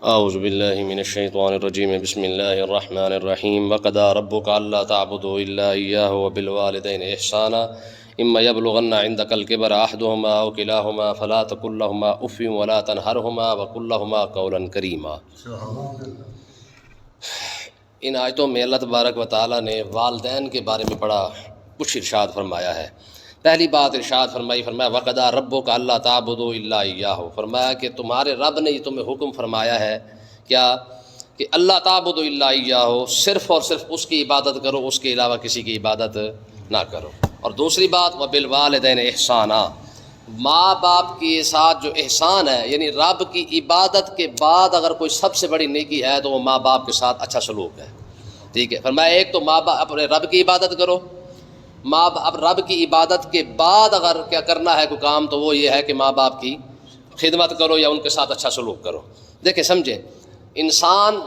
اعوذ باللہ من الشیطان الرجیم بسم اللہ الرحمن الرحیم وقضى ربک الا تعبدوا الا ایاہ وبالوالدین احسانا اما یبلغن عندک الکبر احدهما او کلاہما فلا تقل لهما اف ولا تنہرهما وقل لهما قولا کریما۔ ان آیتوں میں اللہ تبارک و تعالیٰ نے والدین کے بارے میں بڑا کچھ ارشاد فرمایا ہے۔ پہلی بات ارشاد فرمایا وقضى ربک الا تعبدوا الا ایاہ، فرمایا کہ تمہارے رب نے تمہیں حکم فرمایا ہے کیا کہ اللہ تعبدوا الا ایاہ، صرف اور صرف اس کی عبادت کرو، اس کے علاوہ کسی کی عبادت نہ کرو۔ اور دوسری بات وبالوالدین احسانا، ماں باپ کے ساتھ جو احسان ہے، یعنی رب کی عبادت کے بعد اگر کوئی سب سے بڑی نیکی ہے تو وہ ماں باپ کے ساتھ اچھا سلوک ہے، ٹھیک ہے۔ فرمایا ایک تو ماں باپ اپنے رب کی عبادت کرو، ماں باپ رب کی عبادت کے بعد اگر کیا کرنا ہے کوئی کام تو وہ یہ ہے کہ ماں باپ کی خدمت کرو یا ان کے ساتھ اچھا سلوک کرو۔ دیکھیں سمجھیں، انسان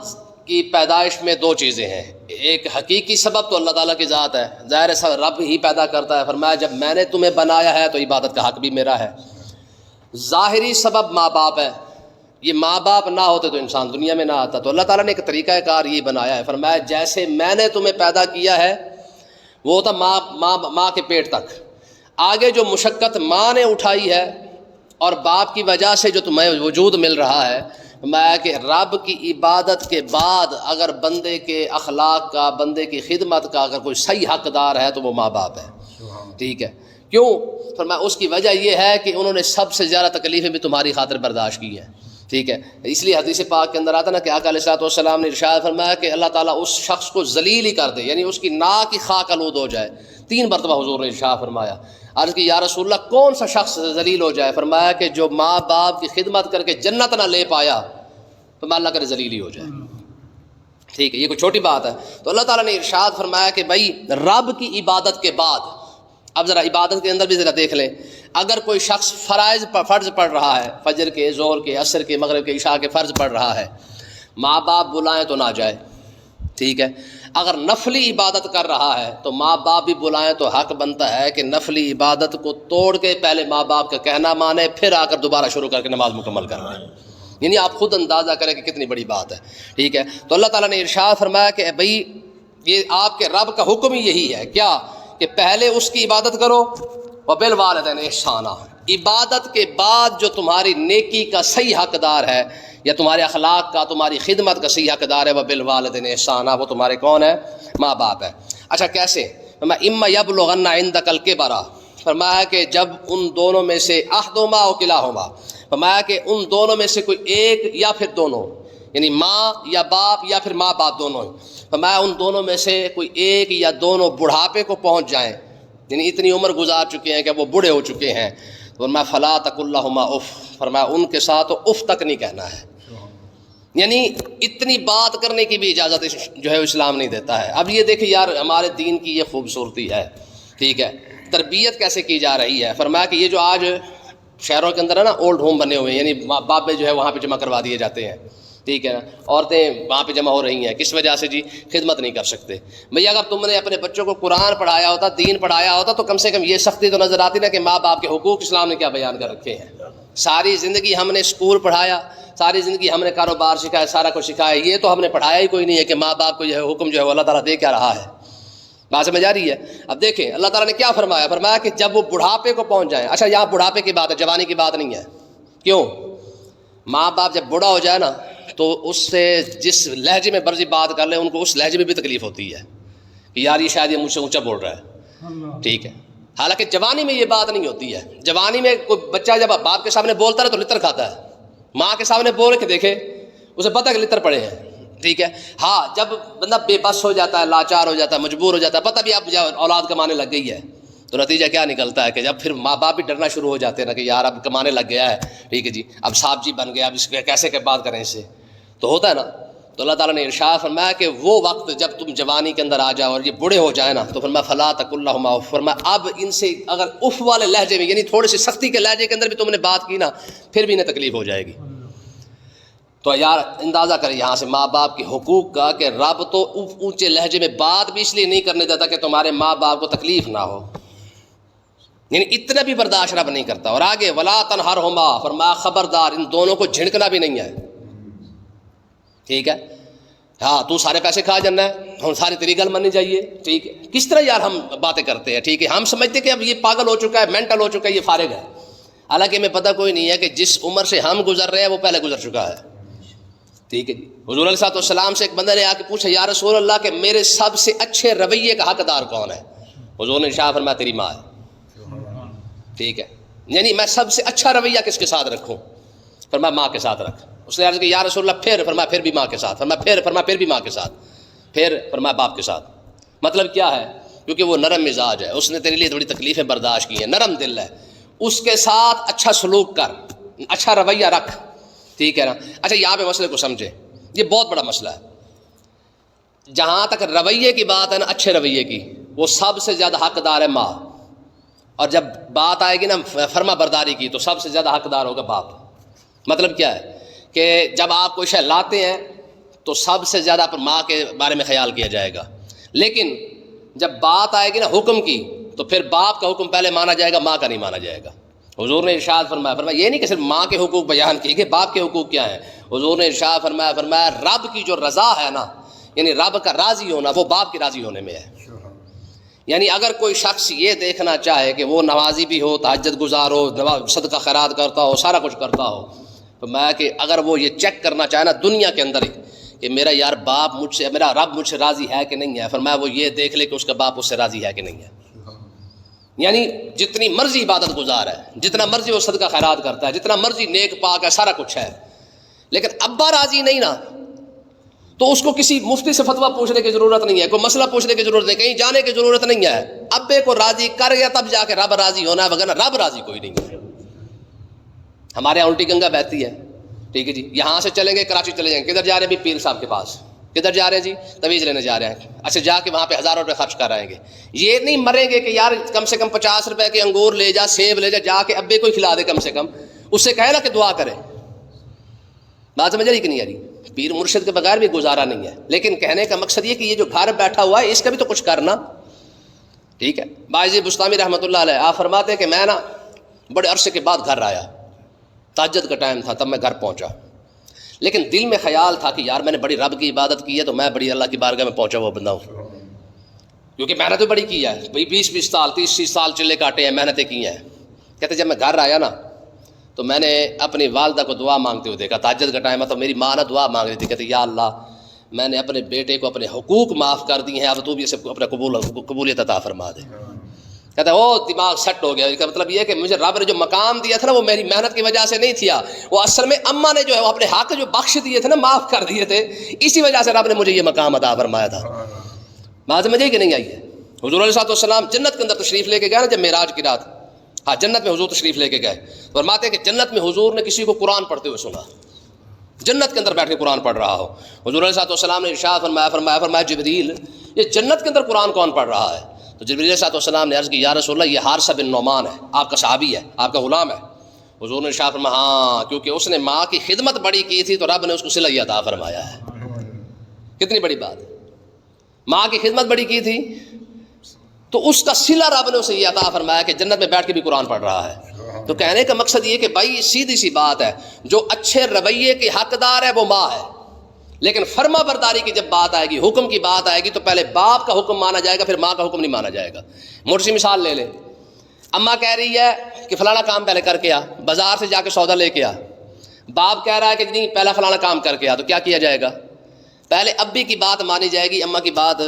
کی پیدائش میں دو چیزیں ہیں، ایک حقیقی سبب تو اللہ تعالیٰ کی ذات ہے، ظاہر ہے رب ہی پیدا کرتا ہے۔ فرمایا جب میں نے تمہیں بنایا ہے تو عبادت کا حق بھی میرا ہے۔ ظاہری سبب ماں باپ ہے، یہ ماں باپ نہ ہوتے تو انسان دنیا میں نہ آتا، تو اللہ تعالیٰ نے ایک طریقہ کار یہ بنایا ہے۔ فرمایا جیسے میں نے تمہیں پیدا کیا ہے وہ ہوتا ماں کے پیٹ تک، آگے جو مشقت ماں نے اٹھائی ہے اور باپ کی وجہ سے جو تمہیں وجود مل رہا ہے، میں کہ رب کی عبادت کے بعد اگر بندے کے اخلاق کا، بندے کی خدمت کا اگر کوئی صحیح حقدار ہے تو وہ ماں باپ ہے، ٹھیک ہے۔ کیوں؟ فرمایا اس کی وجہ یہ ہے کہ انہوں نے سب سے زیادہ تکلیفیں بھی تمہاری خاطر برداشت کی ہیں، ٹھیک ہے۔ اس لیے حدیث پاک کے اندر آتا نا کہ آقا علیہ الصلوۃ والسلام نے ارشاد فرمایا کہ اللہ تعالیٰ اس شخص کو ذلیل ہی کر دے، یعنی اس کی ناک کی خاک آلود ہو جائے۔ 3 مرتبہ حضور نے ارشاد فرمایا۔ عرض کی یا رسول اللہ کون سا شخص ذلیل ہو جائے؟ فرمایا کہ جو ماں باپ کی خدمت کر کے جنت نہ لے پایا تو اللہ کرے ذلیل ہی ہو جائے، ٹھیک ہے۔ یہ کوئی چھوٹی بات ہے؟ تو اللہ تعالیٰ نے ارشاد فرمایا کہ بھائی رب کی عبادت کے بعد، اب ذرا عبادت کے اندر بھی ذرا دیکھ لیں، اگر کوئی شخص فرض پڑھ رہا ہے، فجر کے، ظہر کے، عصر کے، مغرب کے، عشاء کے فرض پڑھ رہا ہے، ماں باپ بلائیں تو نہ جائے، ٹھیک ہے۔ اگر نفلی عبادت کر رہا ہے تو ماں باپ بھی بلائیں تو حق بنتا ہے کہ نفلی عبادت کو توڑ کے پہلے ماں باپ کا کہنا مانے، پھر آ کر دوبارہ شروع کر کے نماز مکمل کرنا ہے۔ یعنی آپ خود اندازہ کریں کہ کتنی بڑی بات ہے، ٹھیک ہے۔ تو اللہ تعالیٰ نے ارشاد فرمایا کہ بھائی یہ آپ کے رب کا حکم ہی یہی ہے، کیا کہ پہلے اس کی عبادت کرو، وبالوالدین احسانا، عبادت کے بعد جو تمہاری نیکی کا صحیح حقدار ہے یا تمہارے اخلاق کا، تمہاری خدمت کا صحیح حقدار ہے، وبالوالدین احسانا، وہ تمہارے کون ہے؟ ماں باپ ہے۔ اچھا کیسے؟ اما یبلغن عندک الکبر، فرمایا کہ جب ان دونوں میں سے احدہما او کلاہما، فرمایا کہ ان دونوں میں سے کوئی ایک یا پھر دونوں، یعنی ماں یا باپ یا پھر ماں باپ دونوں، فرمایا ان دونوں میں سے کوئی ایک یا دونوں بڑھاپے کو پہنچ جائیں، یعنی اتنی عمر گزار چکے ہیں کہ وہ بوڑھے ہو چکے ہیں، فرمایا فلا تقل لهما اف، فرمایا ان کے ساتھ اف تک نہیں کہنا ہے، یعنی اتنی بات کرنے کی بھی اجازت جو ہے اسلام نہیں دیتا ہے۔ اب یہ دیکھیں یار ہمارے دین کی یہ خوبصورتی ہے، ٹھیک ہے، تربیت کیسے کی جا رہی ہے۔ فرمایا کہ یہ جو آج شہروں کے اندر ہے نا اولڈ ہوم بنے ہوئے ہیں، یعنی بابے جو ہے وہاں پہ جمع کروا دیے جاتے ہیں، ٹھیک ہے نا، عورتیں وہاں پہ جمع ہو رہی ہیں، کس وجہ سے جی؟ خدمت نہیں کر سکتے۔ بھئی اگر تم نے اپنے بچوں کو قرآن پڑھایا ہوتا، دین پڑھایا ہوتا تو کم سے کم یہ سختی تو نظر آتی نا کہ ماں باپ کے حقوق اسلام نے کیا بیان کر رکھے ہیں۔ ساری زندگی ہم نے اسکول پڑھایا، ساری زندگی ہم نے کاروبار سکھایا، سارا کچھ سکھایا، یہ تو ہم نے پڑھایا ہی کوئی نہیں ہے کہ ماں باپ کو جو ہے حکم جو ہے وہ اللہ تعالیٰ دے کیا رہا ہے۔ بات سمجھ آ رہی ہے؟ اب دیکھیں اللہ تعالیٰ نے کیا فرمایا، فرمایا کہ جب وہ بڑھاپے کو پہنچ جائیں۔ اچھا یہاں بڑھاپے کی بات ہے، جوانی کی بات نہیں ہے۔ کیوں؟ ماں باپ جب بوڑھا ہو جائے نا تو اس سے جس لہجے میں مرضی بات کر لیں ان کو اس لہجے میں بھی تکلیف ہوتی ہے کہ یار یہ شاید یہ مجھ سے اونچا بول رہا ہے، ٹھیک ہے۔ حالانکہ جوانی میں یہ بات نہیں ہوتی ہے، جوانی میں کوئی بچہ جب باپ کے سامنے بولتا ہے تو لطر کھاتا ہے، ماں کے سامنے بول کے دیکھے اسے پتہ ہے کہ لطر پڑے ہیں، ٹھیک ہے۔ ہاں جب بندہ بے بس ہو جاتا ہے، لاچار ہو جاتا ہے، مجبور ہو جاتا ہے، پتہ بھی اب اولاد کمانے لگ گئی ہے تو نتیجہ کیا نکلتا ہے کہ جب پھر ماں باپ بھی ڈرنا شروع ہو جاتے ہیں نا کہ یار اب کمانے لگ گیا ہے، ٹھیک ہے جی، اب صاحب جی بن گیا، اب اس کے کیسے کہ بات کریں اس سے، تو ہوتا ہے نا۔ تو اللہ تعالیٰ نے ارشاد فرمایا کہ وہ وقت جب تم جوانی کے اندر آ جاؤ اور یہ بوڑھے ہو جائے نا تو فرمایا فلا تقل لهما اف، فرمایا اب ان سے اگر اف والے لہجے میں یعنی تھوڑی سی سختی کے لہجے کے اندر بھی تم نے بات کی نا پھر بھی انہیں تکلیف ہو جائے گی۔ تو یار اندازہ کریں یہاں سے ماں باپ کے حقوق کا کہ رب تو اونچے لہجے میں بات بھی اس لیے نہیں کرنے دیتا کہ تمہارے ماں باپ کو تکلیف نہ ہو، یعنی اتنا بھی برداشت رب نہیں کرتا۔ اور آگے ولا تنہرہما، فرمایا خبردار ان دونوں کو جھڑکنا بھی نہیں ہے، ٹھیک ہے، ہاں تو سارے پیسے کھا جانا ہے، ہم ساری تیری گل ماننی چاہیے، ٹھیک ہے. کس طرح یار ہم باتیں کرتے ہیں، ٹھیک ہے. ہم سمجھتے کہ اب یہ پاگل ہو چکا ہے، مینٹل ہو چکا ہے، یہ فارغ ہے. حالانکہ ہمیں پتہ کوئی نہیں ہے کہ جس عمر سے ہم گزر رہے ہیں وہ پہلے گزر چکا ہے. ٹھیک ہے جی. حضور علیہ الصلوۃ والسلام سے ایک بندہ نے آ کے پوچھا یا رسول اللہ کہ میرے سب سے اچھے رویے کا حقدار کون ہے؟ حضور نے ارشاد فرمایا تیری ماں ہے. ٹھیک ہے، یعنی میں سب سے اچھا رویہ کس کے ساتھ رکھوں؟ فرمایا ماں کے ساتھ رکھ. اس نے عرض کی یا رسول اللہ پھر؟ فرمایا پھر بھی ماں کے ساتھ. فرمایا پھر بھی ماں کے ساتھ. پھر فرمایا باپ کے ساتھ. مطلب کیا ہے؟ کیونکہ وہ نرم مزاج ہے، اس نے تیرے لیے تھوڑی تکلیفیں برداشت کی ہیں، نرم دل ہے، اس کے ساتھ اچھا سلوک کر، اچھا رویہ رکھ. ٹھیک ہے نا. اچھا یہاں پہ مسئلے کو سمجھے، یہ بہت بڑا مسئلہ ہے. جہاں تک رویے کی بات ہے نا، اچھے رویے کی، وہ سب سے زیادہ حقدار ہے ماں. اور جب بات آئے گی نا فرما برداری کی تو سب سے زیادہ حقدار ہوگا باپ. مطلب کیا ہے کہ جب آپ کوئی شے لاتے ہیں تو سب سے زیادہ پر ماں کے بارے میں خیال کیا جائے گا، لیکن جب بات آئے گی نا حکم کی تو پھر باپ کا حکم پہلے مانا جائے گا، ماں کا نہیں مانا جائے گا. حضور نے ارشاد فرمایا یہ نہیں کہ صرف ماں کے حقوق بیان کیے گئے، باپ کے حقوق کیا ہیں. حضور نے ارشاد فرمایا رب کی جو رضا ہے نا، یعنی رب کا راضی ہونا، وہ باپ کے راضی ہونے میں ہے. یعنی اگر کوئی شخص یہ دیکھنا چاہے کہ وہ نمازی بھی ہو، تہجد گزار ہو، صدقہ خیرات کرتا ہو، سارا کچھ کرتا ہو، تو میں کہ اگر وہ یہ چیک کرنا چاہے نا دنیا کے اندر ہی کہ میرا یار باپ مجھ سے، میرا رب مجھ سے راضی ہے کہ نہیں ہے، فرمایا وہ یہ دیکھ لے کہ اس کا باپ اس سے راضی ہے کہ نہیں ہے. یعنی جتنی مرضی عبادت گزار ہے، جتنا مرضی وہ صدقہ خیرات کرتا ہے، جتنا مرضی نیک پاک ہے، سارا کچھ ہے، لیکن ابا راضی نہیں نا، تو اس کو کسی مفتی سے فتویٰ پوچھنے کی ضرورت نہیں ہے، کوئی مسئلہ پوچھنے کی ضرورت نہیں، کہیں جانے کی ضرورت نہیں ہے. ابے کو راضی کر گیا تب جا کے رب راضی ہونا ہے، وگرنہ رب راضی کوئی نہیں ہے. ہمارے یہاں الٹی گنگا بہتی ہے، ٹھیک ہے جی. یہاں سے چلیں گے کراچی چلے جائیں گے، کدھر جا رہے ہیں بھی؟ پیر صاحب کے پاس. کدھر جا رہے ہیں جی؟ تویز لینے جا رہے ہیں. اچھا جا کے وہاں پہ ہزاروں روپے خرچ کر آئیں گے. یہ نہیں مریں گے کہ یار کم سے کم 50 روپے کے انگور لے جا، سیب لے جا کے ابے کو ہی کھلا دے، کم سے کم اس سے کہے نا کہ دعا کرے. بات سمجھ رہی کہ نہیں آ رہی؟ پیر مرشد کے بغیر بھی گزارا نہیں ہے، لیکن کہنے کا مقصد یہ کہ یہ جو گھر بیٹھا ہوا ہے اس کا بھی تو کچھ کرنا. ٹھیک ہے. باجی بستامی رحمۃ اللہ علیہ آپ فرماتے ہیں کہ میں نا بڑے عرصے کے بعد گھر آیا، تہجد کا ٹائم تھا، تب میں گھر پہنچا، لیکن دل میں خیال تھا کہ یار میں نے بڑی رب کی عبادت کی ہے تو میں بڑی اللہ کی بارگاہ میں پہنچا ہوا بندہ ہوں، کیونکہ محنت بڑی کی ہے، 20 سال 30 سال چلے کاٹے ہیں، محنتیں کی ہیں. کہتے جب میں گھر آیا نا تو میں نے اپنی والدہ کو دعا مانگتے ہوئے دیکھا، تہجد کا ٹائم ہے تو میری ماں نے دعا مانگ رہی تھی، کہتے یا اللہ میں نے اپنے بیٹے کو اپنے حقوق معاف کر دیے ہیں، اب تو بھی اسے اپنا قبولیت عطا فرما دے. کہتا ہے او دماغ سیٹ ہو گیا. اس کا مطلب یہ ہے کہ مجھے رب نے جو مقام دیا تھا نا وہ میری محنت کی وجہ سے نہیں تھیا، وہ اصل میں اماں نے جو ہے وہ اپنے حق جو بخش دیے تھے نا، معاف کر دیے تھے، اسی وجہ سے رب نے مجھے یہ مقام عطا فرمایا تھا. بات سمجھے کہ نہیں آئی ہے؟ حضور علیہ السلام جنت کے اندر تشریف لے کے گئے نا جب معراج کی رات، ہاں جنت میں حضور تشریف لے کے گئے، فرماتے ہیں کہ جنت میں حضور نے کسی کو قرآن پڑھتے ہوئے سنا، جنت کے اندر بیٹھ کے قرآن پڑھ رہا ہو. حضور علیہ السلام نے ارشاد فرمایا جبریل یہ جنت کے اندر قرآن کون پڑھ رہا ہے؟ تو جبریل علیہ السلام نے عرض کی یا رسول اللہ یہ حارثہ بن نعمان ہے، آپ کا صحابی ہے، آپ کا غلام ہے. حضور نے ارشاد فرمایا ہاں کیونکہ اس نے ماں کی خدمت بڑی کی تھی تو رب نے اس کو صلہ عطا فرمایا ہے. کتنی بڑی بات ہے، ماں کی خدمت بڑی کی تھی تو اس کا صلہ رب نے اسے یہ عطا فرمایا کہ جنت میں بیٹھ کے بھی قرآن پڑھ رہا ہے. تو کہنے کا مقصد یہ کہ بھائی سیدھی سی بات ہے، جو اچھے رویے کی حقدار ہے وہ ماں ہے، لیکن فرما برداری کی جب بات آئے گی، حکم کی بات آئے گی تو پہلے باپ کا حکم مانا جائے گا، پھر ماں کا حکم نہیں مانا جائے گا. موٹی سی مثال لے لیں، اماں کہہ رہی ہے کہ فلانا کام پہلے کر کے آ، بازار سے جا کے سودا لے کے آ. باپ کہہ رہا ہے کہ نہیں پہلا فلانا کام کر کے آ، تو کیا کیا جائے گا؟ پہلے ابی کی بات مانی جائے گی، اماں کی بات.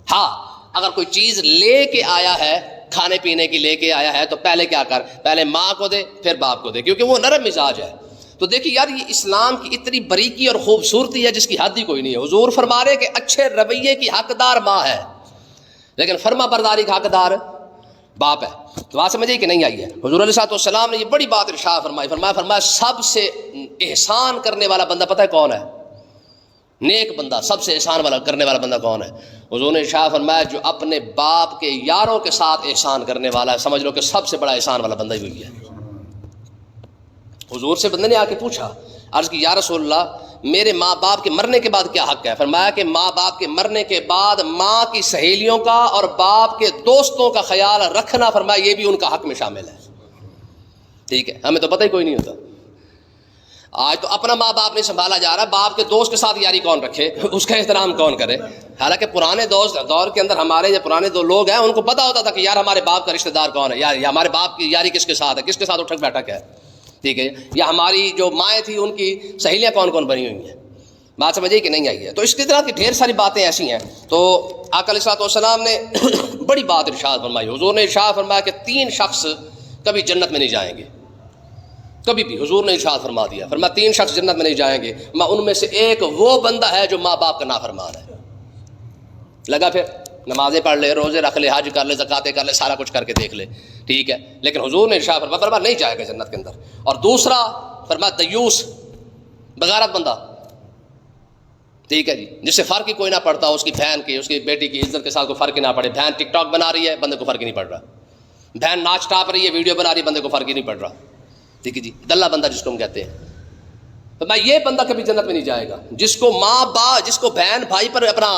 ہاں اگر کوئی چیز لے کے آیا ہے، کھانے پینے کی لے کے آیا ہے تو پہلے کیا کر، پہلے ماں کو دے پھر باپ کو دے، کیونکہ وہ نرم مزاج ہے. تو دیکھیے یار یہ اسلام کی اتنی باریکی اور خوبصورتی ہے جس کی حد ہی کوئی نہیں ہے. حضور فرما رہے کہ اچھے رویے کی حقدار ماں ہے لیکن فرما برداری کا حقدار باپ ہے. تو بات سمجھے کہ نہیں آئی ہے؟ حضور علیہ السلام نے یہ بڑی بات ارشاد فرمایا سب سے احسان کرنے والا بندہ پتہ ہے کون ہے؟ نیک بندہ، سب سے احسان والا کرنے والا بندہ کون ہے؟ حضور نے ارشاد فرمایا جو اپنے باپ کے یاروں کے ساتھ احسان کرنے والا ہے، سمجھ لو کہ سب سے بڑا احسان والا بندہ ہی وہی ہے. حضور سے بندے نے آ کے پوچھا، عرض کی یا رسول اللہ میرے ماں باپ کے مرنے کے بعد کیا حق ہے؟ فرمایا کہ ماں باپ کے مرنے کے بعد ماں کی سہیلیوں کا اور باپ کے دوستوں کا خیال رکھنا، فرمایا یہ بھی ان کا حق میں شامل ہے. ٹھیک ہے، ہمیں تو پتہ ہی کوئی نہیں ہوتا. آج تو اپنا ماں باپ نہیں سنبھالا جا رہا، باپ کے دوست کے ساتھ یاری کون رکھے، اس کا احترام کون کرے. حالانکہ پرانے دور کے اندر ہمارے جو پرانے دو لوگ ہیں ان کو پتا ہوتا تھا کہ یار ہمارے باپ کا رشتہ دار کون ہے، یا ہمارے باپ کی یاری کس کے ساتھ ہے، کس کے ساتھ اٹھک بیٹھک ہے، ٹھیک ہے، یا ہماری جو مائیں تھیں ان کی سہیلیاں کون کون بنی ہوئی ہیں. بات سمجھے کہ نہیں آئی ہے؟ تو اس کی طرح کی ڈھیر ساری باتیں ایسی ہیں. تو آقا علیہ السلام نے بڑی بات ارشاد فرمائی. حضور نے ارشاد فرمایا کہ 3 شخص کبھی جنت میں نہیں جائیں گے، کبھی بھی. حضور نے ارشاد فرما دیا، فرمایا 3 شخص جنت میں نہیں جائیں گے، میں ان میں سے ایک وہ بندہ ہے جو ماں باپ کا نافرمان ہے. لگا پھر نمازیں پڑھ لے، روزے رکھ لے، حج کر لے، زکاتیں کر لے، سارا کچھ کر کے دیکھ لے، ٹھیک ہے، لیکن حضور نے ارشاد فرمایا نہیں جائے گا جنت کے اندر. اور دوسرا فرمایا دیوس، بغیرت بندہ، ٹھیک ہے جی، جس سے فرق ہی کوئی نہ پڑتا، اس کی بہن کی، اس کی بیٹی کی عزت کے ساتھ کوئی فرق ہی نہ پڑے. بہن ٹک ٹاک بنا رہی ہے، بندے کو فرق ہی نہیں پڑ رہا. بہن ناچ ٹاپ رہی ہے، ویڈیو بنا رہی ہے، بندے کو فرق ہی نہیں پڑ رہا، ٹھیک ہے جی، دلہ بندہ جس کو ہم کہتے ہیں. تو میں یہ بندہ کبھی جنت میں نہیں جائے گا جس کو ماں باپ، جس کو بہن بھائی پر، اپنا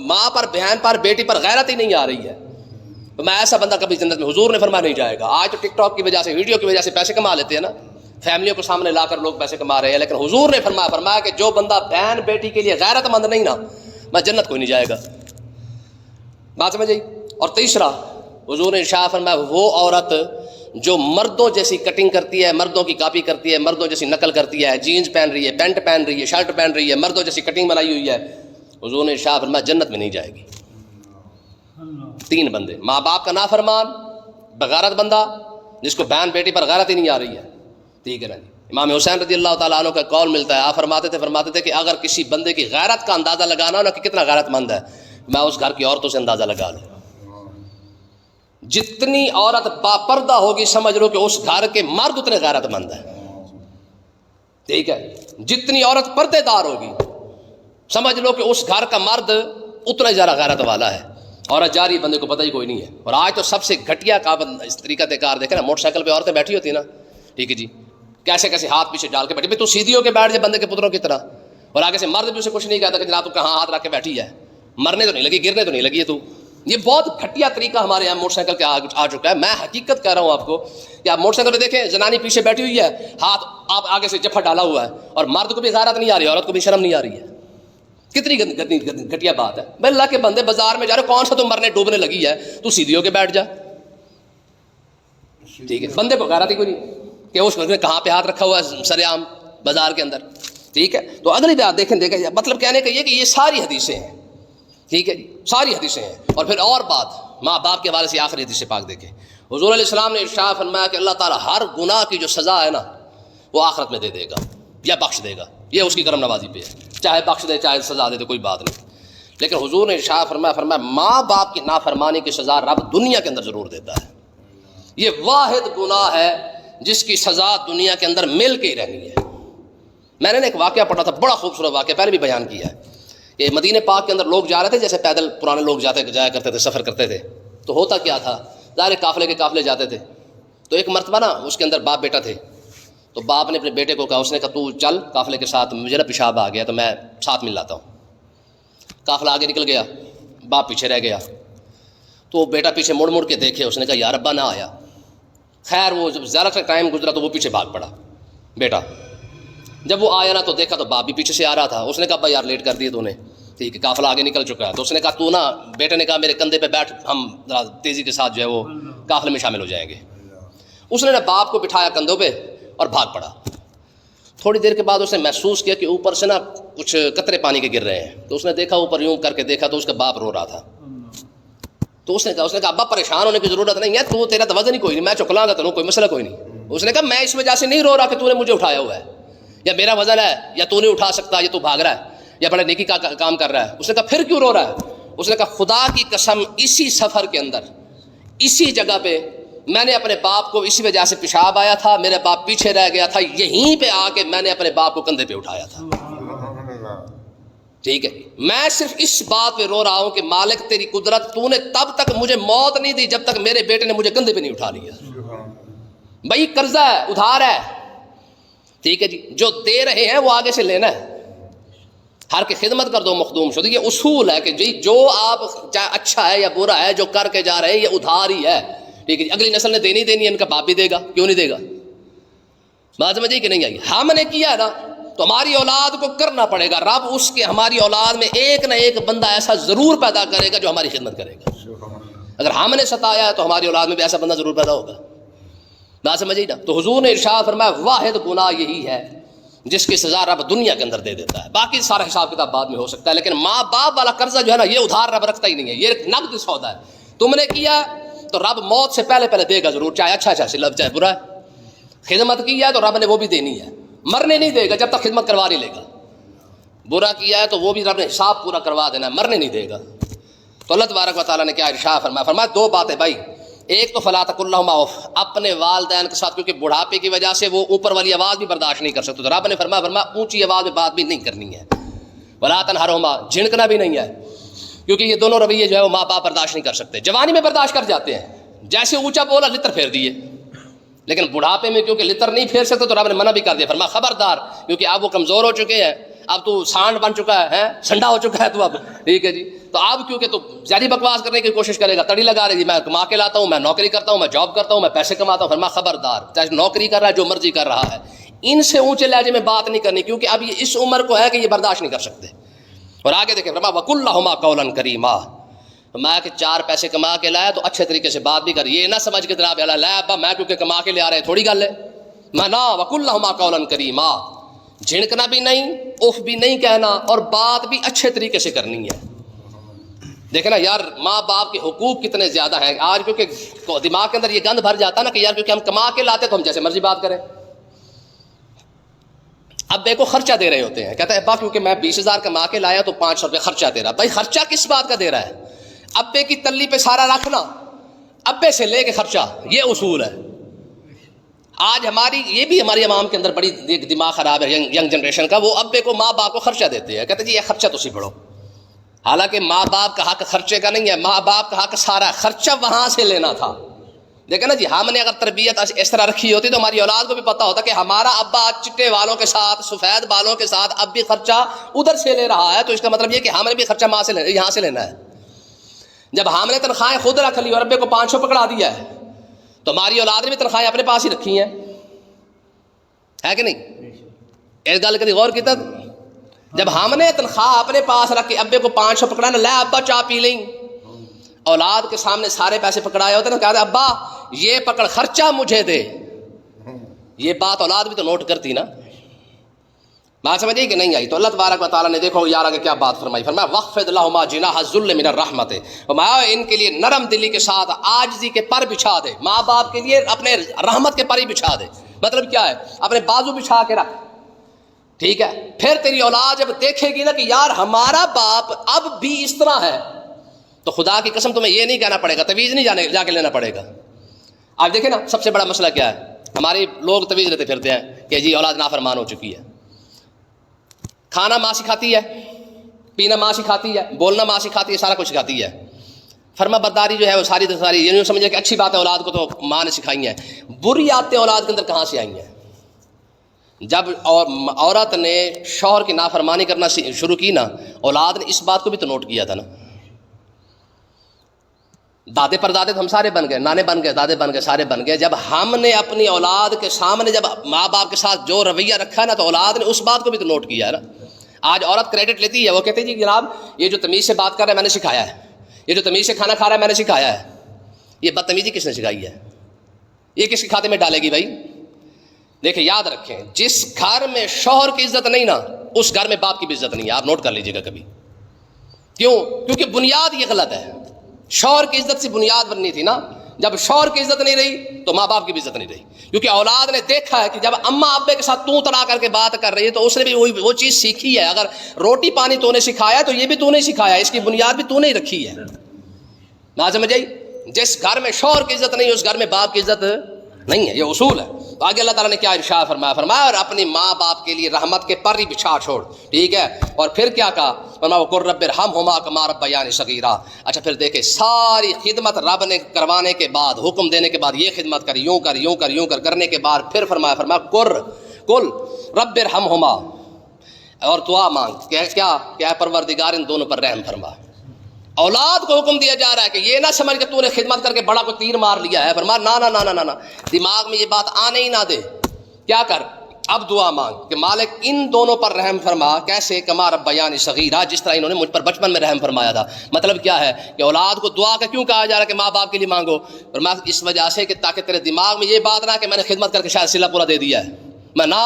ماں پر، بہن پر، بیٹی پر غیرت ہی نہیں آ رہی ہے. تو میں ایسا بندہ کبھی جنت میں، حضور نے فرمایا، نہیں جائے گا. آج تو ٹک ٹاک کی وجہ سے، ویڈیو کی وجہ سے پیسے کما لیتے ہیں نا، فیملیوں کو سامنے لا کر لوگ پیسے کما رہے ہیں، لیکن حضور نے فرمایا کہ جو بندہ بہن بیٹی کے لیے غیرت مند نہیں نا، میں جنت کوئی نہیں جائے گا. بات سمجھ آئی؟ اور تیسرا حضور نے ارشاد فرمایا وہ عورت جو مردوں جیسی کٹنگ کرتی ہے، مردوں کی کاپی کرتی ہے، مردوں جیسی نقل کرتی ہے، جینز پہن رہی ہے، پینٹ پہن رہی ہے، شرٹ پہن رہی ہے، مردوں جیسی کٹنگ بنائی ہوئی ہے، حضور نے ارشاد فرمایا جنت میں نہیں جائے گی. 3 بندے: ماں باپ کا نافرمان، بغیرت بندہ جس کو بہن بیٹی پر غیرت ہی نہیں آ رہی ہے، ٹھیک ہے نا جی. امام حسین رضی اللہ تعالیٰ عنہ کا قول ملتا ہے، آپ فرماتے تھے کہ اگر کسی بندے کی غیرت کا اندازہ لگانا ہو نا کہ کتنا غیرت مند ہے، میں اس گھر کی عورتوں سے اندازہ لگا لوں. جتنی عورت باپردہ ہوگی سمجھ لو کہ اس گھر کے مرد اتنے غیرت مند ہیں، ٹھیک ہے. جتنی عورت پردے دار ہوگی سمجھ لو کہ اس گھر کا مرد اتنا زیادہ غیرت والا ہے. عورت جاری بندے کو پتہ ہی کوئی نہیں ہے. اور آج تو سب سے گھٹیا اس طریقہ کار دیکھے نا، موٹر سائیکل پہ عورتیں بیٹھی ہوتی ہیں نا، ٹھیک ہے جی، کیسے کیسے ہاتھ پیچھے ڈال کے بیٹھی، بھائی تو سیدھی ہو کے بیٹھ جائے بندے کے پتروں کی طرح. اور آگے سے مرد بھی اسے کچھ نہیں کہتا کہ جناب تو کہاں ہاتھ رکھ کے بیٹھی ہے، مرنے تو نہیں لگی، گرنے تو نہیں لگی ہے تو. یہ بہت گھٹیا طریقہ ہمارے یہاں موٹر سائیکل کا آ چکا ہے. میں حقیقت کہہ رہا ہوں آپ کو کہ آپ موٹر سائیکل پہ دیکھیں، زنانی پیچھے بیٹھی ہوئی ہے، ہاتھ آپ آگے سے جفا ڈالا ہوا ہے، اور مرد کو بھی غیرت نہیں آ رہی، عورت کو بھی شرم نہیں آ رہی ہے. کتنی گھٹیا بات ہے. بھائی اللہ کے بندے بازار میں جا رہے، کون سا تو مرنے ڈوبنے لگی ہے، تو سیدھی ہو کے بیٹھ جا، ٹھیک ہے. بندے کو غیرت ہی کوئی نہیں کہ اس نے کہاں پہ ہاتھ رکھا ہوا ہے سر عام بازار کے اندر، ٹھیک ہے. تو اگلی بات دیکھیں، مطلب کہنے کا یہ کہ یہ ساری حدیثیں ہیں، ٹھیک ہے جی، ساری حدیثیں ہیں. اور پھر اور بات ماں باپ کے حوالے سے آخری حدیث پاک دیکھیں. حضور علیہ السلام نے ارشاد فرمایا کہ اللہ تعالیٰ ہر گناہ کی جو سزا ہے نا وہ آخرت میں دے دے گا یا بخش دے گا. یہ اس کی کرم نوازی پہ ہے، چاہے بخش دے چاہے سزا دے، کوئی بات نہیں. لیکن حضور نے ارشاد فرمایا ماں باپ کی نافرمانی کی سزا رب دنیا کے اندر ضرور دیتا ہے. یہ واحد گناہ ہے جس کی سزا دنیا کے اندر مل کے ہی رہنی ہے. میں نے ایک واقعہ پڑھا تھا، بڑا خوبصورت واقعہ، پہلے بھی بیان کیا ہے کہ مدینہ پاک کے اندر لوگ جا رہے تھے، جیسے پیدل پرانے لوگ جایا کرتے تھے، سفر کرتے تھے. تو ہوتا کیا تھا، ظاہر قافلے کے قافلے جاتے تھے. تو ایک مرتبہ نا اس کے اندر باپ بیٹا تھے. تو باپ نے اپنے بیٹے کو کہا، اس نے کہا تو چل قافلے کے ساتھ، مجھے نا پیشاب آ گیا تو میں ساتھ مل لاتا ہوں. قافلہ آگے نکل گیا، باپ پیچھے رہ گیا. تو بیٹا پیچھے مڑ مڑ کے دیکھے، اس نے کہا یار ابا نہ آیا. خیر وہ جب زیادہ سا ٹائم گزرا تو وہ پیچھے بھاگ پڑا بیٹا. جب وہ آیا نا تو دیکھا تو باپ بھی پیچھے سے آ رہا تھا. اس نے کہا ابا یار لیٹ کر دیے تو نے، ٹھیک ہے، قافلہ آگے نکل چکا ہے. تو اس نے کہا تو نا، بیٹے نے کہا میرے کندھے پہ بیٹھ، ہم ذرا تیزی کے ساتھ جو ہے وہ قافلے میں شامل ہو جائیں گے. اس نے نا باپ کو بٹھایا کندھوں پہ اور بھاگ پڑا. تھوڑی دیر کے بعد اس نے محسوس کیا کہ اوپر سے نا کچھ قطرے پانی کے گر رہے ہیں. تو اس نے دیکھا اوپر، یوں کر کے دیکھا تو اس کا باپ رو رہا تھا. تو اس نے کہا ابا پریشان ہونے کی ضرورت نہیں ہے، تو تیرا تو وزن ہی کوئی نہیں، میں چکلاں گا تینوں، کوئی مسئلہ کوئی نہیں. اس نے کہا میں اس وجہ سے نہیں رو رہا کہ تو نے مجھے اٹھایا ہوا ہے یا میرا وزن ہے یا تو نہیں اٹھا سکتا یا تو بھاگ رہا ہے یا بڑے نیکی کا کام کر رہا ہے. اس نے کہا پھر کیوں رو رہا ہے؟ اس نے کہا خدا کی قسم اسی سفر کے اندر اسی جگہ پہ میں نے اپنے باپ کو اسی وجہ سے پیشاب آیا تھا، میرا باپ پیچھے رہ گیا تھا، یہیں پہ آ کے میں نے اپنے باپ کو کندھے پہ اٹھایا تھا. ٹھیک ہے، میں صرف اس بات پہ رو رہا ہوں کہ مالک تیری قدرت، تو نے تب تک مجھے موت نہیں دی جب تک میرے بیٹے نے مجھے کندھے پہ نہیں اٹھا لیا. بھائی قرضہ ہے، ادھار ہے، ٹھیک ہے جی، جو دے رہے ہیں وہ آگے سے لینا ہے. ہر کی خدمت کر دو مخدوم شد. یہ اصول ہے کہ جی جو آپ چاہے اچھا ہے یا برا ہے جو کر کے جا رہے ہیں یہ ادھار ہی ہے، ٹھیک ہے. اگلی نسل نے دینی ہے، ان کا باپ بھی دے گا، کیوں نہیں دے گا؟ بات سمجھے کہ نہیں آئی؟ ہم نے کیا نا تو ہماری اولاد کو کرنا پڑے گا. رب اس کے ہماری اولاد میں ایک نہ ایک بندہ ایسا ضرور پیدا کرے گا جو ہماری خدمت کرے گا. اگر ہم نے ستایا ہے تو ہماری اولاد میں بھی ایسا بندہ ضرور پیدا ہوگا. بات سمجھے نا؟ تو حضور نے ارشاد فرمایا واحد گناہ یہی ہے جس کی سزا رب دنیا کے اندر دے دیتا ہے. باقی سارا حساب کتاب بعد میں ہو سکتا ہے، لیکن ماں باپ والا قرضہ جو ہے نا یہ ادھار رب رکھتا ہی نہیں ہے، یہ نقد سودا ہے. تم نے کیا تو رب موت سے پہلے پہلے دے گا ضرور، چاہے اچھا چاہے برا ہے. خدمت کی ہے تو رب نے وہ بھی دینی ہے، مرنے نہیں دے گا جب تک خدمت کروا نہیں لے گا. برا کیا ہے تو وہ بھی رب نے حساب پورا کروا دینا ہے، مرنے نہیں دے گا. تو اللہ تبارک و تعالیٰ نے کیا ارشاد فرمایا دو باتیں بھائی. ایک تو فلا تقل لہما اف، اپنے والدین کے ساتھ، کیونکہ بڑھاپے کی وجہ سے وہ اوپر والی آواز بھی برداشت نہیں کر سکتے، تو رب نے فرمایا اونچی آواز میں بات بھی نہیں کرنی ہے. ولا تنہرہما، جھنکنا بھی نہیں ہے، کیونکہ یہ دونوں رویے جو ہے وہ ماں باپ برداشت نہیں کر سکتے. جوانی میں برداشت کر جاتے ہیں، جیسے اونچا بولا لتر پھیر دیے، لیکن بڑھاپے میں کیونکہ لتر نہیں پھیر سکتے تو رب نے منع بھی کر دیا. فرمایا خبردار، کیونکہ اب وہ کمزور ہو چکے ہیں، اب تو سانڈ بن چکا ہے، سنڈا ہو چکا ہے تو اب ٹھیک ہے جی. تو اب کیونکہ تو زیادہ بکواس کرنے کی کوشش کرے گا، تڑی لگا رہی جی میں کما کے لاتا ہوں، میں نوکری کرتا ہوں، میں جاب کرتا ہوں، میں پیسے کماتا ہوں. فرمایا خبردار، چاہے نوکری کر رہا ہے، جو مرضی کر رہا ہے، ان سے اونچے لہجے میں بات نہیں کرنی، کیونکہ اب یہ اس عمر کو ہے کہ یہ برداشت نہیں کر سکتے. اور آگے دیکھیں فرمایا وقل لہما قولا کریما، میں کہ 4 پیسے کما کے لایا تو اچھے طریقے سے بات بھی کر. یہ نہ سمجھ کے جناب لا ابا میں کیونکہ کما کے لے آ رہے تھوڑی گل ہے، میں نہ وقل لہما قولا کریما، جھنکنا بھی نہیں، اف بھی نہیں کہنا، اور بات بھی اچھے طریقے سے کرنی ہے. دیکھیں نا یار ماں باپ کے حقوق کتنے زیادہ ہیں آج، کیونکہ دماغ کے اندر یہ گند بھر جاتا نا کہ یار کیونکہ ہم کما کے لاتے تو ہم جیسے مرضی بات کریں. ابے کو خرچہ دے رہے ہوتے ہیں، کہتا ہے ابا کیونکہ میں 20,000 کما کے لایا تو 500 روپے خرچہ دے رہا. بھائی خرچہ کس بات کا دے رہا ہے؟ ابے کی تلی پہ سارا رکھنا، ابے سے لے کے خرچہ، یہ اصول ہے. آج ہماری یہ بھی ہماری عوام کے اندر بڑی دماغ خراب ہے ینگ جنریشن کا. وہ ابے کو ماں باپ کو خرچہ دیتے ہیں، کہتے ہیں جی یہ خرچہ تسی پڑھو. حالانکہ ماں باپ کا حق خرچے کا نہیں ہے، ماں باپ کا حق سارا خرچہ وہاں سے لینا تھا. دیکھیں نا جی ہم نے اگر تربیت اس طرح رکھی ہوتی تو ہماری اولاد کو بھی پتا ہوتا کہ ہمارا ابا چٹے والوں کے ساتھ سفید بالوں کے ساتھ اب بھی خرچہ ادھر سے لے رہا ہے، تو اس کا مطلب یہ کہ ہم نے بھی خرچہ یہاں سے لینا ہے. جب ہم نے تنخواہیں خود رکھ لی اور ابے کو 500 پکڑا دیا ہے تو ہماری اولاد نے بھی تنخواہیں اپنے پاس ہی رکھی ہیں، ہے کہ نہیں؟ اس گل کبھی غور کیا؟ جب ہم نے تنخواہ اپنے پاس رکھ کے ابے کو 500 پکڑانا، لے ابا چاہ پی لیں، اولاد کے سامنے سارے پیسے پکڑائے ہوتے نا، کہتے ابا یہ پکڑ خرچہ مجھے دے. یہ بات اولاد بھی تو نوٹ کرتی نا. بات سمجھے کہ نہیں آئی؟ تو اللہ تبارک و تعالیٰ نے دیکھو یار آگے کیا بات فرمائی. فرمایا وخفض لہما جناح الذل من الرحمت، فرمایا ان کے لیے نرم دلی کے ساتھ عاجزی کے پر بچھا دے. ماں باپ کے لیے اپنے رحمت کے پر ہی بچھا دے. مطلب کیا ہے؟ اپنے بازو بچھا کے رکھ، ٹھیک ہے؟ پھر تیری اولاد جب دیکھے گی نا کہ یار ہمارا باپ اب بھی اس طرح ہے، تو خدا کی قسم تمہیں یہ نہیں کہنا پڑے گا، تویز نہیں جا کے لینا پڑے گا. آپ دیکھیں نا سب سے بڑا مسئلہ کیا ہے؟ ہمارے لوگ تویز لیتے پھرتے ہیں کہ جی اولاد نافرمان ہو چکی ہے. کھانا ماں سکھاتی ہے، پینا ماں سکھاتی ہے، بولنا ماں سکھاتی ہے، سارا کچھ سکھاتی ہے. فرما برداری جو ہے وہ ساری یہ نہیں سمجھے کہ اچھی بات ہے اولاد کو تو ماں نے سکھائی ہیں. بری عادتیں اولاد کے اندر کہاں سے آئی ہیں؟ جب عورت نے شوہر کی نافرمانی کرنا شروع کی نا، اولاد نے اس بات کو بھی تو نوٹ کیا تھا نا. دادے پر دادے تو ہم سارے بن گئے، نانے بن گئے، دادے بن گئے، سارے بن گئے. جب ہم نے اپنی اولاد کے سامنے جب ماں باپ کے ساتھ جو رویہ رکھا ہے نا، تو اولاد نے اس بات کو بھی تو نوٹ کیا ہے نا. آج عورت کریڈٹ لیتی ہے، وہ کہتے ہیں جی جناب یہ جو تمیز سے بات کر رہا ہے میں نے سکھایا ہے، یہ جو تمیز سے کھانا کھا رہا ہے میں نے سکھایا ہے. یہ بدتمیزی کس نے سکھائی ہے؟ یہ کس کے کھاتے میں ڈالے گی بھائی؟ دیکھیں یاد رکھیں، جس گھر میں شوہر کی عزت نہیں نا، اس گھر میں باپ کی بھی عزت نہیں ہے. آپ نوٹ کر لیجئے گا کبھی. کیوں؟ کیونکہ بنیاد یہ غلط ہے. شوہر کی عزت سے بنیاد بننی تھی نا. جب شوہر کی عزت نہیں رہی تو ماں باپ کی بھی عزت نہیں رہی، کیونکہ اولاد نے دیکھا ہے کہ جب اماں ابے کے ساتھ تو تڑا کر کے بات کر رہی ہے تو اس نے بھی وہ چیز سیکھی ہے. اگر روٹی پانی تو نے سکھایا تو یہ بھی تو نے سکھایا، اس کی بنیاد بھی تو نے رکھی ہے. نہ سمجھ آئی؟ جس گھر میں شوہر کی عزت نہیں، اس گھر میں باپ کی عزت نہیں ہے. یہ اصول ہے. تو آگے اللہ تعالیٰ نے کیا ارشاد فرمایا اور اپنی ماں باپ کے لیے رحمت کے پر ہی بچھا چھوڑ، ٹھیک ہے؟ اور پھر کیا کہا؟ فرمایا وقل رب ارحمہما کما ربیانی صغیرا. اچھا پھر دیکھیں ساری خدمت رب نے کروانے کے بعد، حکم دینے کے بعد، یہ خدمت کر، یوں کر، یوں کر، یوں کر، کرنے کے بعد پھر فرمایا کل رب ارحمہما، اور دعا مانگ کیا پروردگار ان دونوں پر رحم فرما. اولاد کو حکم دیا جا رہا ہے کہ یہ نہ سمجھ کہ تو نے خدمت کر کے بڑا کو تیر مار لیا ہے. فرمایا نا نا نا نا نا، دماغ میں یہ بات آنے ہی نہ دے. کیا کر؟ اب دعا مانگ کہ مالک ان دونوں پر رحم فرما، کیسے؟ کما ربیانی صغیرہ، جس طرح انہوں نے مجھ پر بچپن میں رحم فرمایا تھا۔ مطلب کیا ہے کہ اولاد کو دعا کا کیوں کہا جا رہا ہے کہ ماں باپ کے لیے مانگو؟ فرمایا اس وجہ سے کہ تاکہ تیرے دماغ میں یہ بات نہ کہ میں نے خدمت کر کے شاید صلہ پورا دے دیا ہے، میں نہ،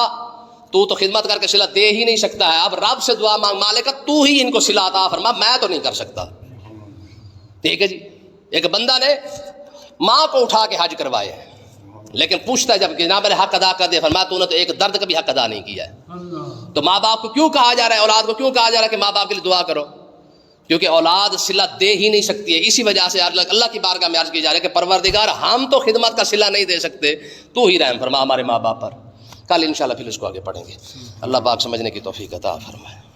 تو خدمت کر کے صلہ دے ہی نہیں سکتا ہے، اب رب سے دعا مانگ مالک تو ہی ان کو صلہ عطا فرما، میں تو نہیں کر سکتا۔ ٹھیک ہے جی، ایک بندہ نے ماں کو اٹھا کے حج کروائے، لیکن پوچھتا ہے جب کہ جناب حق ادا کر دے، فرمایا تو نے تو ایک درد کا بھی حق ادا نہیں کیا ہے۔ تو ماں باپ کو کیوں کہا جا رہا ہے، اولاد کو کیوں کہا جا رہا ہے کہ ماں باپ کے لیے دعا کرو؟ کیونکہ اولاد صلہ دے ہی نہیں سکتی ہے۔ اسی وجہ سے اللہ کی بارگاہ میں عرض کی جا رہی ہے کہ پروردگار ہم تو خدمت کا صلہ نہیں دے سکتے، تو ہی رحم فرما ہمارے ماں باپ پر۔ کل انشاءاللہ پھر اس کو آگے پڑھیں گے۔ اللہ پاک سمجھنے کی توفیق عطا فرمائے۔